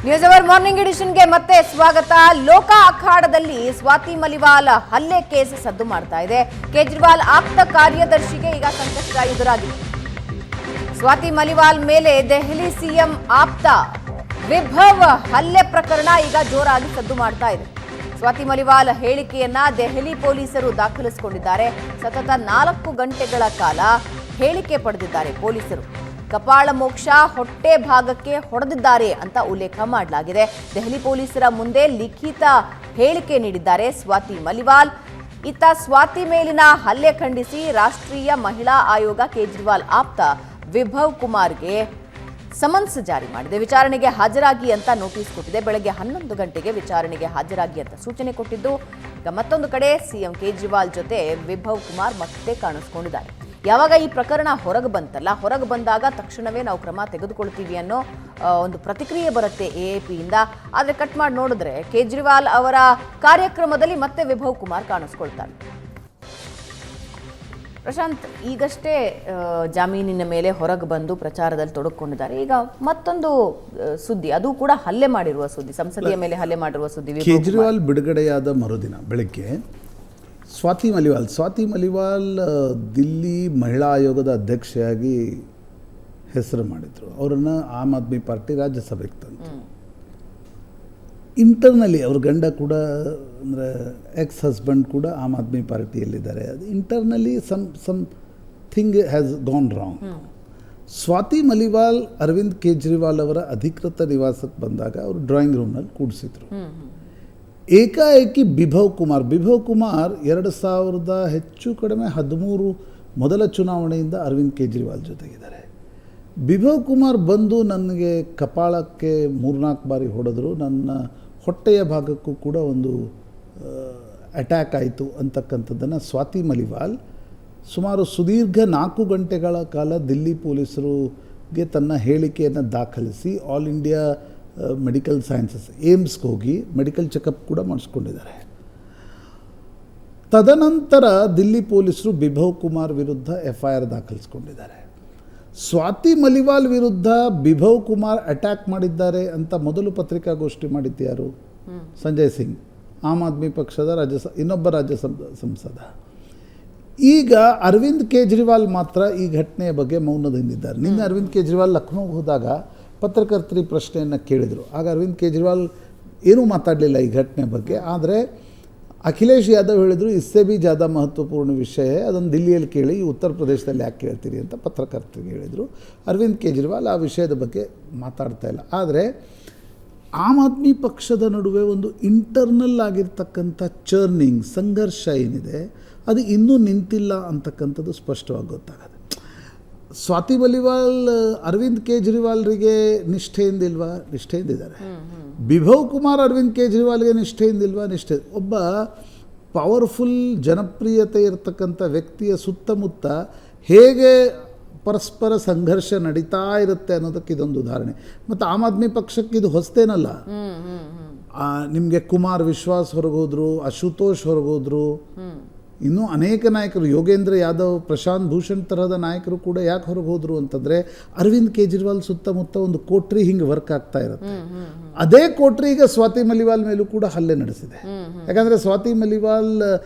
News hour morning ಎಡಿಷನ್ಗೆ ಮತ್ತೆ ಸ್ವಾಗತ. ಲೋಕ ಅಖಾಡದಲ್ಲಿ ಸ್ವಾತಿ ಮಲಿವಾಲ್ ಹಲ್ಲೆ ಕೇಸ್ ಸದ್ದು ಮಾಡ್ತಾ ಇದೆ. ಕೇಜ್ರಿವಾಲ್ ಆಪ್ತ ಕಾರ್ಯದರ್ಶಿಗೆ ಈಗ ಸಂಕಷ್ಟ ಎದುರಾಗಿದೆ. ಸ್ವಾತಿ ಮಲಿವಾಲ್ ಮೇಲೆ ದೆಹಲಿ ಸಿಎಂ ಆಪ್ತ ವಿಭವ್ ಹಲ್ಲೆ ಪ್ರಕರಣ ಈಗ ಜೋರಾಗಿ ಸದ್ದು ಮಾಡ್ತಾ ಇದೆ. ಸ್ವಾತಿ ಮಲಿವಾಲ್ ಹೇಳಿಕೆಯನ್ನ ದೆಹಲಿ ಪೊಲೀಸರು ದಾಖಲಿಸಿಕೊಂಡಿದ್ದಾರೆ. ಸತತ 4 ಗಂಟೆಗಳ ಕಾಲ ಹೇಳಿಕೆ ಪಡೆದಿದ್ದಾರೆ ಪೊಲೀಸರು. ಕಪಾಳ ಮೋಕ್ಷ, ಹೊಟ್ಟೆ ಭಾಗಕ್ಕೆ ಹೊಡೆದಿದ್ದಾರೆ ಅಂತ ಉಲ್ಲೇಖ ಮಾಡಲಾಗಿದೆ. ದೆಹಲಿ ಪೊಲೀಸರ ಮುಂದೆ ಲಿಖಿತ ಹೇಳಿಕೆ ನೀಡಿದ್ದಾರೆ ಸ್ವಾತಿ ಮಲಿವಾಲ್. ಇತ್ತ ಸ್ವಾತಿ ಮೇಲಿನ ಹಲ್ಲೆ ಖಂಡಿಸಿ ರಾಷ್ಟ್ರೀಯ ಮಹಿಳಾ ಆಯೋಗ ಕೇಜ್ರಿವಾಲ್ ಆಪ್ತ ವಿಭವ್ ಕುಮಾರ್ಗೆ ಸಮನ್ಸ್ ಜಾರಿ ಮಾಡಿದೆ. ವಿಚಾರಣೆಗೆ ಹಾಜರಾಗಿ ಅಂತ ನೋಟಿಸ್ ಕೊಟ್ಟಿದೆ. ಬೆಳಗ್ಗೆ 11 ಗಂಟೆಗೆ ವಿಚಾರಣೆಗೆ ಹಾಜರಾಗಿ ಅಂತ ಸೂಚನೆ ಕೊಟ್ಟಿದ್ದು, ಈಗ ಮತ್ತೊಂದು ಕಡೆ ಸಿಎಂ ಕೇಜ್ರಿವಾಲ್ ಜೊತೆ ವಿಭವ್ ಕುಮಾರ್ ಮತ್ತೆ ಕಾಣಿಸ್ಕೊಂಡಿದ್ದಾರೆ. ಯಾವಾಗ ಈ ಪ್ರಕರಣ ಹೊರಗೆ ಬಂತಲ್ಲ, ಹೊರಗೆ ಬಂದಾಗ ತಕ್ಷಣವೇ ನಾವು ಕ್ರಮ ತೆಗೆದುಕೊಳ್ತೀವಿ ಅನ್ನೋ ಒಂದು ಪ್ರತಿಕ್ರಿಯೆ ಬರುತ್ತೆ ಎಎಪಿಯಿಂದ. ಆದರೆ ಕಟ್ ಮಾಡಿ ನೋಡಿದ್ರೆ ಕೇಜ್ರಿವಾಲ್ ಅವರ ಕಾರ್ಯಕ್ರಮದಲ್ಲಿ ಮತ್ತೆ ವಿಭವ್ ಕುಮಾರ್ ಕಾಣಿಸ್ಕೊಳ್ತಾರೆ. ಪ್ರಶಾಂತ್, ಈಗಷ್ಟೇ ಜಾಮೀನಿನ ಮೇಲೆ ಹೊರಗೆ ಬಂದು ಪ್ರಚಾರದಲ್ಲಿ ತೊಡಗಿಕೊಂಡಿದ್ದಾರೆ. ಈಗ ಮತ್ತೊಂದು ಸುದ್ದಿ, ಅದು ಕೂಡ ಹಲ್ಲೆ ಮಾಡಿರುವ ಸುದ್ದಿ, ಸಂಸದೀಯ ಮೇಲೆ ಹಲ್ಲೆ ಮಾಡಿರುವ ಸುದ್ದಿ. ಕೇಜ್ರಿವಾಲ್ ಬಿಡುಗಡೆಯಾದ ಮರುದಿನ ಬೆಳಗ್ಗೆ ಸ್ವಾತಿ ಮಲಿವಾಲ್ ದಿಲ್ಲಿ ಮಹಿಳಾ ಆಯೋಗದ ಅಧ್ಯಕ್ಷೆಯಾಗಿ ಹೆಸರು ಮಾಡಿದರು. ಅವರನ್ನು ಆಮ್ ಆದ್ಮಿ ಪಾರ್ಟಿ ರಾಜ್ಯಸಭೆಗೆ ತಂತು. ಇಂಟರ್ನಲಿ ಅವ್ರ ಗಂಡ ಕೂಡ, ಅಂದರೆ ಎಕ್ಸ್ ಹಸ್ಬೆಂಡ್ ಕೂಡ ಆಮ್ ಆದ್ಮಿ ಪಾರ್ಟಿಯಲ್ಲಿದ್ದಾರೆ. ಅದು internally thing has gone wrong. Swati Maliwal Arvind Kejriwal ಅವರ ಅಧಿಕೃತ ನಿವಾಸಕ್ಕೆ ಬಂದಾಗ ಅವರು ಡ್ರಾಯಿಂಗ್ ರೂಮ್ನಲ್ಲಿ ಕೂಡಿಸಿದ್ರು. ಏಕಾಏಕಿ ಬಿಭವ್ ಕುಮಾರ್ 2000 ಹೆಚ್ಚು ಕಡಿಮೆ 13 ಮೊದಲ ಚುನಾವಣೆಯಿಂದ ಅರವಿಂದ್ ಕೇಜ್ರಿವಾಲ್ ಜೊತೆಗಿದ್ದಾರೆ. ಬಿಭವ್ ಕುಮಾರ್ ಬಂದು ನನಗೆ ಕಪಾಳಕ್ಕೆ 3-4 ಬಾರಿ ಹೊಡೆದ್ರು, ನನ್ನ ಹೊಟ್ಟೆಯ ಭಾಗಕ್ಕೂ ಕೂಡ ಒಂದು ಅಟ್ಯಾಕ್ ಆಯಿತು ಅಂತಕ್ಕಂಥದ್ದನ್ನು ಸ್ವಾತಿ ಮಲಿವಾಲ್ ಸುಮಾರು ಸುದೀರ್ಘ 4 ಗಂಟೆಗಳ ಕಾಲ ದಿಲ್ಲಿ ಪೊಲೀಸರಿಗೆ ತನ್ನ ಹೇಳಿಕೆಯನ್ನು ದಾಖಲಿಸಿ ಆಲ್ ಇಂಡಿಯಾ ಮೆಡಿಕಲ್ ಸೈನ್ಸಸ್ ಏಮ್ಸ್ಗೆ ಹೋಗಿ ಮೆಡಿಕಲ್ ಚೆಕಪ್ ಕೂಡ ಮಾಡಿಸ್ಕೊಂಡಿದ್ದಾರೆ. ತದನಂತರ ದಿಲ್ಲಿ ಪೊಲೀಸರು ಬಿಭವ್ ಕುಮಾರ್ ವಿರುದ್ಧ FIR ದಾಖಲಿಸ್ಕೊಂಡಿದ್ದಾರೆ. ಸ್ವಾತಿ ಮಲಿವಾಲ್ ವಿರುದ್ಧ ಬಿಭವ್ ಕುಮಾರ್ ಅಟ್ಯಾಕ್ ಮಾಡಿದ್ದಾರೆ ಅಂತ ಮೊದಲು ಪತ್ರಿಕಾಗೋಷ್ಠಿ ಮಾಡಿದ್ದು ಯಾರು? ಸಂಜಯ್ ಸಿಂಗ್, ಆಮ್ ಆದ್ಮಿ ಪಕ್ಷದ ಇನ್ನೊಬ್ಬ ರಾಜ್ಯ ಸಂಸದ. ಈಗ ಅರವಿಂದ್ ಕೇಜ್ರಿವಾಲ್ ಮಾತ್ರ ಈ ಘಟನೆಯ ಬಗ್ಗೆ ಮೌನದಿಂದಿದ್ದಾರೆ. ನಿನ್ನೆ ಅರವಿಂದ್ ಕೇಜ್ರಿವಾಲ್ ಲಕ್ನೋಗೆ ಹೋದಾಗ ಪತ್ರಕರ್ತರಿ ಪ್ರಶ್ನೆಯನ್ನು ಕೇಳಿದರು. ಆಗ ಅರವಿಂದ್ ಕೇಜ್ರಿವಾಲ್ ಏನೂ ಮಾತಾಡಲಿಲ್ಲ ಈ ಘಟನೆ ಬಗ್ಗೆ. ಆದರೆ ಅಖಿಲೇಶ್ ಯಾದವ್ ಹೇಳಿದರು, ಇಸ್ಸೆ ಬಿ ಜ್ಯಾದಾ ಮಹತ್ವಪೂರ್ಣ ವಿಷಯ, ಅದನ್ನು ದಿಲ್ಲಿಯಲ್ಲಿ ಕೇಳಿ, ಉತ್ತರ ಪ್ರದೇಶದಲ್ಲಿ ಯಾಕೆ ಕೇಳ್ತೀರಿ ಅಂತ ಪತ್ರಕರ್ತರಿಗೆ ಹೇಳಿದರು. ಅರವಿಂದ್ ಕೇಜ್ರಿವಾಲ್ ಆ ವಿಷಯದ ಬಗ್ಗೆ ಮಾತಾಡ್ತಾ ಇಲ್ಲ. ಆದರೆ ಆಮ್ ಆದ್ಮಿ ಪಕ್ಷದ ನಡುವೆ ಒಂದು ಇಂಟರ್ನಲ್ ಆಗಿರ್ತಕ್ಕಂಥ ಚರ್ನಿಂಗ್, ಸಂಘರ್ಷ ಏನಿದೆ ಅದು ಇನ್ನೂ ನಿಂತಿಲ್ಲ ಅಂತಕ್ಕಂಥದ್ದು ಸ್ಪಷ್ಟವಾಗಿ ಗೊತ್ತಾಗುತ್ತೆ. ಸ್ವಾತಿ ಮಲಿವಾಲ್ ಅರವಿಂದ್ ಕೇಜ್ರಿವಾಲ್ರಿಗೆ ನಿಷ್ಠೆಯಿಂದಿಲ್ವಾ? ನಿಷ್ಠೆಯಿಂದಿದ್ದಾರೆ. ಬಿಭವ್ ಕುಮಾರ್ ಅರವಿಂದ್ ಕೇಜ್ರಿವಾಲ್ಗೆ ನಿಷ್ಠೆಯಿಂದಿಲ್ವಾ? ಒಬ್ಬ ಪವರ್ಫುಲ್ ಜನಪ್ರಿಯತೆ ಇರತಕ್ಕಂಥ ವ್ಯಕ್ತಿಯ ಸುತ್ತಮುತ್ತ ಹೇಗೆ ಪರಸ್ಪರ ಸಂಘರ್ಷ ನಡೀತಾ ಇರುತ್ತೆ ಅನ್ನೋದಕ್ಕೆ ಇದೊಂದು ಉದಾಹರಣೆ. ಮತ್ತು ಆಮ್ ಆದ್ಮಿ ಪಕ್ಷಕ್ಕೆ ಇದು ಹೊಸತೇನಲ್ಲ. ನಿಮಗೆ ಕುಮಾರ್ ವಿಶ್ವಾಸ್ ಹೊರಗೋದ್ರು, ಅಶುತೋಷ್ ಹೊರಗೋದ್ರು, ಇನ್ನೂ ಅನೇಕ ನಾಯಕರು, ಯೋಗೇಂದ್ರ ಯಾದವ್, ಪ್ರಶಾಂತ್ ಭೂಷಣ್ ತರಹದ ನಾಯಕರು ಕೂಡ ಯಾಕೆ ಹೊರಗೆ ಹೋದರು ಅಂತಂದರೆ ಅರವಿಂದ್ ಕೇಜ್ರಿವಾಲ್ ಸುತ್ತಮುತ್ತ ಒಂದು ಕೋಟ್ರಿ ಹಿಂಗೆ ವರ್ಕ್ ಆಗ್ತಾ ಇರುತ್ತೆ. ಅದೇ ಕೋಟ್ರಿ ಈಗ ಸ್ವಾತಿ ಮಲಿವಾಲ್ ಮೇಲೂ ಕೂಡ ಹಲ್ಲೆ ನಡೆಸಿದೆ. ಯಾಕಂದರೆ ಸ್ವಾತಿ ಮಲಿವಾಲ್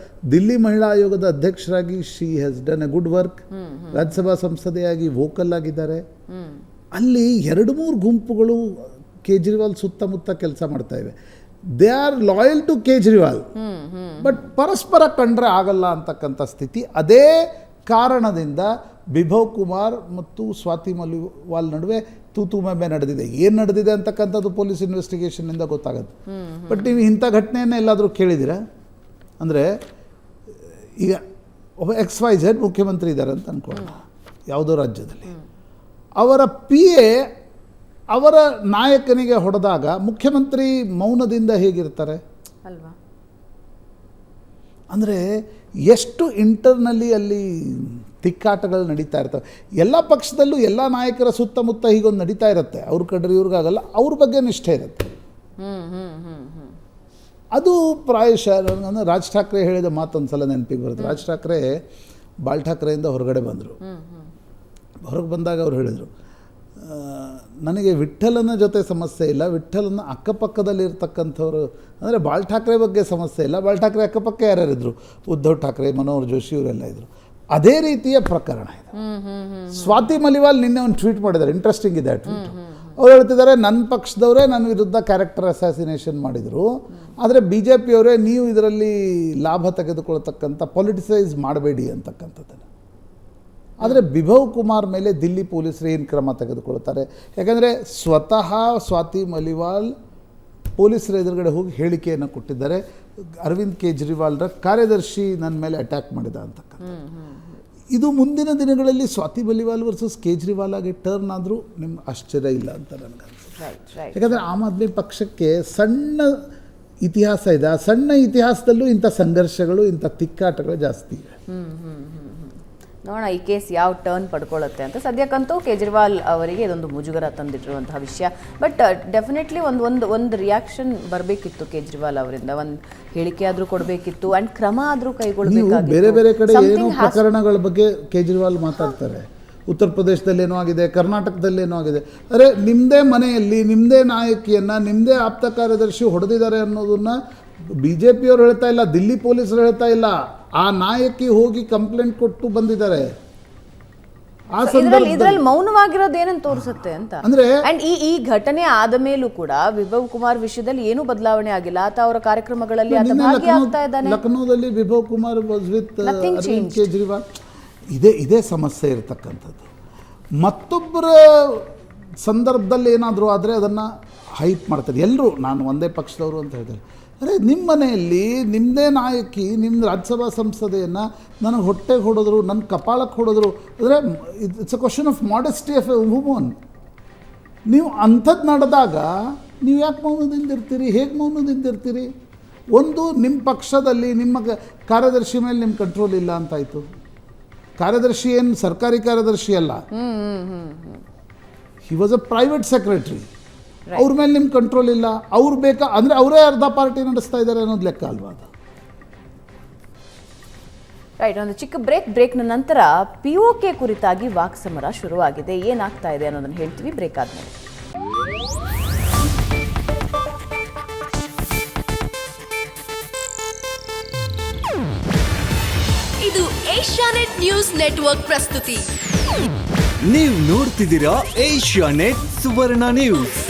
ದಿಲ್ಲಿ ಮಹಿಳಾ ಆಯೋಗದ ಅಧ್ಯಕ್ಷರಾಗಿ she has done a good work. Rajya Sabha ಸಂಸದೆಯಾಗಿ ವೋಕಲ್ ಆಗಿದ್ದಾರೆ. ಅಲ್ಲಿ 2-3 ಗುಂಪುಗಳು ಕೇಜ್ರಿವಾಲ್ ಸುತ್ತಮುತ್ತ ಕೆಲಸ ಮಾಡ್ತಾ ಇವೆ. They are loyal to Kejriwal, but ಪರಸ್ಪರ ಕಂಡ್ರೆ ಆಗಲ್ಲ ಅಂತಕ್ಕಂಥ ಸ್ಥಿತಿ. ಅದೇ ಕಾರಣದಿಂದ ಬಿಭವ್ ಕುಮಾರ್ ಮತ್ತು ಸ್ವಾತಿ ಮಲಿವಾಲ್ ನಡುವೆ ತೂತು ಮೆಮ್ಮೆ ನಡೆದಿದೆ. ಏನು ನಡೆದಿದೆ ಅಂತಕ್ಕಂಥದ್ದು ಪೊಲೀಸ್ ಇನ್ವೆಸ್ಟಿಗೇಷನ್ನಿಂದ ಗೊತ್ತಾಗುತ್ತೆ. ಬಟ್ ನೀವು ಇಂಥ ಘಟನೆಯನ್ನು ಎಲ್ಲಾದರೂ ಕೇಳಿದ್ದೀರಾ? ಅಂದರೆ ಈಗ ಒಬ್ಬ XYZ ಮುಖ್ಯಮಂತ್ರಿ ಇದ್ದಾರೆ ಅಂತ ಅಂದ್ಕೊಳ್ಳೋಣ ಯಾವುದೋ ರಾಜ್ಯದಲ್ಲಿ, ಅವರ PA ಅವರ ನಾಯಕನಿಗೆ ಹೊಡೆದಾಗ ಮುಖ್ಯಮಂತ್ರಿ ಮೌನದಿಂದ ಹೇಗಿರ್ತಾರೆ ಅಲ್ವಾ? ಅಂದರೆ ಎಷ್ಟು ಇಂಟರ್ನಲ್ಲಿ ಅಲ್ಲಿ ತಿಕ್ಕಾಟಗಳು ನಡೀತಾ ಇರ್ತವೆ. ಎಲ್ಲ ಪಕ್ಷದಲ್ಲೂ ಎಲ್ಲ ನಾಯಕರ ಸುತ್ತಮುತ್ತ ಹೀಗೊಂದು ನಡೀತಾ ಇರುತ್ತೆ. ಅವ್ರ ಕಡ್ರೆ ಇವ್ರಿಗಾಗಲ್ಲ, ಅವ್ರ ಬಗ್ಗೆ ನಿಷ್ಠೆ ಇರುತ್ತೆ. ಅದು ಪ್ರಾಯಶಃ ನನಗೆ ರಾಜ್ ಠಾಕ್ರೆ ಹೇಳಿದ ಮಾತೊಂದು ಸಲ ನೆನಪಿಗೆ ಬರುತ್ತೆ. ರಾಜ್ ಠಾಕ್ರೆ ಬಾಳ್ ಠಾಕ್ರೆಯಿಂದ ಹೊರಗಡೆ ಬಂದರು. ಹೊರಗೆ ಬಂದಾಗ ಅವ್ರು ಹೇಳಿದರು, ನನಗೆ ವಿಠ್ಠಲನ ಜೊತೆ ಸಮಸ್ಯೆ ಇಲ್ಲ, ವಿಠ್ಠಲನ ಅಕ್ಕಪಕ್ಕದಲ್ಲಿರ್ತಕ್ಕಂಥವ್ರು ಅಂದರೆ ಬಾಳ್ ಠಾಕ್ರೆ ಬಗ್ಗೆ ಸಮಸ್ಯೆ ಇಲ್ಲ. ಬಾಳ್ ಠಾಕ್ರೆ ಅಕ್ಕಪಕ್ಕ ಯಾರ್ಯಾರಿದ್ರು? ಉದ್ಧವ್ ಠಾಕ್ರೆ, ಮನೋಹರ್ ಜೋಶಿ ಇವರೆಲ್ಲ ಇದ್ದರು. ಅದೇ ರೀತಿಯ ಪ್ರಕರಣ ಇದೆ. ಸ್ವಾತಿ ಮಲಿವಾಲ್ ನಿನ್ನೆ ಒಂದು ಟ್ವೀಟ್ ಮಾಡಿದ್ದಾರೆ, ಇಂಟ್ರೆಸ್ಟಿಂಗ್ ಇದೆ ಆ ಟ್ವೀಟ್. ಅವ್ರು ಹೇಳ್ತಿದ್ದಾರೆ, ನನ್ನ ಪಕ್ಷದವರೇ ನನ್ನ ವಿರುದ್ಧ ಕ್ಯಾರೆಕ್ಟರ್ ಅಸಾಸಿನೇಷನ್ ಮಾಡಿದರು, ಆದರೆ BJPಯವರೇ ನೀವು ಇದರಲ್ಲಿ ಲಾಭ ತೆಗೆದುಕೊಳ್ತಕ್ಕಂಥ ಪೊಲಿಟಿಸೈಸ್ ಮಾಡಬೇಡಿ ಅಂತಕ್ಕಂಥದ್ದನ್ನು. ಆದರೆ ಬಿಭವ್ ಕುಮಾರ್ ಮೇಲೆ ದಿಲ್ಲಿ ಪೊಲೀಸರು ಏನು ಕ್ರಮ ತೆಗೆದುಕೊಳ್ತಾರೆ? ಯಾಕಂದರೆ ಸ್ವತಃ ಸ್ವಾತಿ ಮಲಿವಾಲ್ ಪೊಲೀಸರ ಎದುರುಗಡೆ ಹೋಗಿ ಹೇಳಿಕೆಯನ್ನು ಕೊಟ್ಟಿದ್ದಾರೆ, ಅರವಿಂದ್ ಕೇಜ್ರಿವಾಲ್ರ ಕಾರ್ಯದರ್ಶಿ ನನ್ನ ಮೇಲೆ ಅಟ್ಯಾಕ್ ಮಾಡಿದ ಅಂತಕ್ಕಂಥ. ಇದು ಮುಂದಿನ ದಿನಗಳಲ್ಲಿ ಸ್ವಾತಿ ಮಲಿವಾಲ್ ವರ್ಸಸ್ ಕೇಜ್ರಿವಾಲ್ ಆಗಿ ಟರ್ನ್ ಆದರೂ ನಿಮ್ಗೆ ಆಶ್ಚರ್ಯ ಇಲ್ಲ ಅಂತ ನನಗನ್ಸುತ್ತೆ. ಯಾಕಂದರೆ ಆಮ್ ಆದ್ಮಿ ಪಕ್ಷಕ್ಕೆ ಸಣ್ಣ ಇತಿಹಾಸ ಇದೆ, ಆ ಸಣ್ಣ ಇತಿಹಾಸದಲ್ಲೂ ಇಂಥ ಸಂಘರ್ಷಗಳು, ಇಂಥ ತಿಕ್ಕಾಟಗಳು ಜಾಸ್ತಿ ಇವೆ. ನೋಡೋಣ ಈ ಕೇಸ್ ಯಾವ ಟರ್ನ್ ಪಡ್ಕೊಳ್ಳುತ್ತೆ ಅಂತ. ಸದ್ಯಕ್ಕಂತೂ ಕೇಜ್ರಿವಾಲ್ ಅವರಿಗೆ ಇದೊಂದು ಮುಜುಗರ ತಂದಿಟ್ಟಿರುವಂತಹ ವಿಷಯ. ಬಟ್ ಡೆಫಿನೆಟ್ಲಿ ಒಂದು ರಿಯಾಕ್ಷನ್ ಬರಬೇಕಿತ್ತು ಕೇಜ್ರಿವಾಲ್ ಅವರಿಂದ, ಒಂದು ಹೇಳಿಕೆ ಆದರೂ ಕೊಡಬೇಕಿತ್ತು ಆ್ಯಂಡ್ ಕ್ರಮ ಆದರೂ ಕೈಗೊಳ್ಳಬೇಕಾಗಿತ್ತು. ಬೇರೆ ಬೇರೆ ಕಡೆ ಏನೋ ಪ್ರಕರಣಗಳ ಬಗ್ಗೆ ಕೇಜ್ರಿವಾಲ್ ಮಾತಾಡ್ತಾರೆ. ಉತ್ತರ ಪ್ರದೇಶದಲ್ಲಿ ಏನೋ ಆಗಿದೆ, ಕರ್ನಾಟಕದಲ್ಲಿ ಏನೋ ಆಗಿದೆ. ಅರೆ, ನಿಮ್ಮದೇ ಮನೆಯಲ್ಲಿ ನಿಮ್ಮದೇ ನಾಯಕಿಯನ್ನು ನಿಮ್ಮದೇ ಆಪ್ತ ಕಾರ್ಯದರ್ಶಿ ಹೊಡೆದಿದ್ದಾರೆ ಅನ್ನೋದನ್ನು BJPಯವರು ಹೇಳ್ತಾ ಇಲ್ಲ, ದಿಲ್ಲಿ ಪೊಲೀಸರು ಹೇಳ್ತಾ ಇಲ್ಲ, ಆ ನಾಯಕಿ ಹೋಗಿ ಕಂಪ್ಲೇಂಟ್ ಕೊಟ್ಟು ಬಂದಿದ್ದಾರೆ. ಆ ಇದರಲ್ಲಿ ಮೌನವಾಗಿರೋದು ಏನಂತ ತೋರಿಸುತ್ತೆ ಅಂತ. ಅಂದ್ರೆ ಅಂಡ್ ಈ ಘಟನೆ ಆದ ಮೇಲೂ ಕೂಡ ವಿಭವ್ ಕುಮಾರ್ ವಿಷಯದಲ್ಲಿ ಏನೂ ಬದಲಾವಣೆ ಆಗಿಲ್ಲ. ಆತ ಅವರ ಕಾರ್ಯಕ್ರಮಗಳಲ್ಲಿ ಆತ ಭಾಗಿಯಾಗ್ತಾ ಇದ್ದಾನೆ. ಲಖನೌದಲ್ಲಿ ವಿಭವ್ ಕುಮಾರ್ ವಾಸ್ ವಿತ್ ಅರವಿಂದ್ ಕೇಜ್ರಿವಾಲ್. ಇದೇ ಸಮಸ್ಯೆ ಇರತಕ್ಕಂಥದ್ದು. ಮತ್ತೊಬ್ಬರ ಸಂದರ್ಭದಲ್ಲಿ ಏನಾದರೂ ಆದರೆ ಅದನ್ನು ಹೈಪ್ ಮಾಡ್ತಾರೆ ಎಲ್ಲರೂ, ನಾನು ಒಂದೇ ಪಕ್ಷದವರು ಅಂತ ಹೇಳ್ತಾರೆ. ಅರೆ, ನಿಮ್ಮ ಮನೆಯಲ್ಲಿ ನಿಮ್ಮದೇ ನಾಯಕಿ, ನಿಮ್ಮ ರಾಜ್ಯಸಭಾ ಸಂಸದೆಯನ್ನು ನನಗೆ ಹೊಟ್ಟೆಗೆ ಹೊಡೆದ್ರು, ನನ್ನ ಕಪಾಳಕ್ಕೆ ಹೊಡೆದ್ರು. ಅಂದರೆ it's a question of modesty of A woman. ನೀವು ಅಂಥದ್ದು ನಡೆದಾಗ ನೀವು ಯಾಕೆ ಮೌನದಿಂದ ಇರ್ತೀರಿ? ಹೇಗೆ ಮೌನದಿಂದ ಇರ್ತೀರಿ? ಒಂದು, ನಿಮ್ಮ ಪಕ್ಷದಲ್ಲಿ ನಿಮ್ಮ ಕಾರ್ಯದರ್ಶಿ ಮೇಲೆ ನಿಮ್ಮ ಕಂಟ್ರೋಲ್ ಇಲ್ಲ ಅಂತಾಯಿತು. ಕಾರ್ಯದರ್ಶಿ ಏನು ಸರ್ಕಾರಿ ಕಾರ್ಯದರ್ಶಿ ಅಲ್ಲ, he was a private secretary. ಅವ್ರ ಮೇಲೆ ನಿಮ್ಮ ಕಂಟ್ರೋಲ್ ಇಲ್ಲ. ಅವ್ರು ಬೇಕಾ ಅಂದರೆ ಅವರೇ ಅರ್ಧ ಪಾರ್ಟಿ ನಡೆಸ್ತಾ ಇದ್ದಾರೆ ಅನ್ನೋದು ಲೆಕ್ಕ ಅಲ್ವಾ ಅದು? ರೈಟ್. ಒಂದು ಚಿಕ್ಕ ಬ್ರೇಕ್ನ ನಂತರ POK ಕುರಿತಾಗಿ ವಾಕ್ಸಮರ ಶುರುವಾಗಿದೆ. ಏನಾಗ್ತಾ ಇದೆ ಅನ್ನೋದನ್ನು ಹೇಳ್ತೀವಿ ಬ್ರೇಕ್ ಆದ್ಮೇಲೆ. ಇದು ಏಷ್ಯಾನೆಟ್ ನ್ಯೂಸ್ ನೆಟ್ವರ್ಕ್ ಪ್ರಸ್ತುತಿ. ನೀವು ನೋಡ್ತಿದ್ದೀರಾ ಏಷ್ಯಾನೆಟ್ ಸುವರ್ಣ ನ್ಯೂಸ್.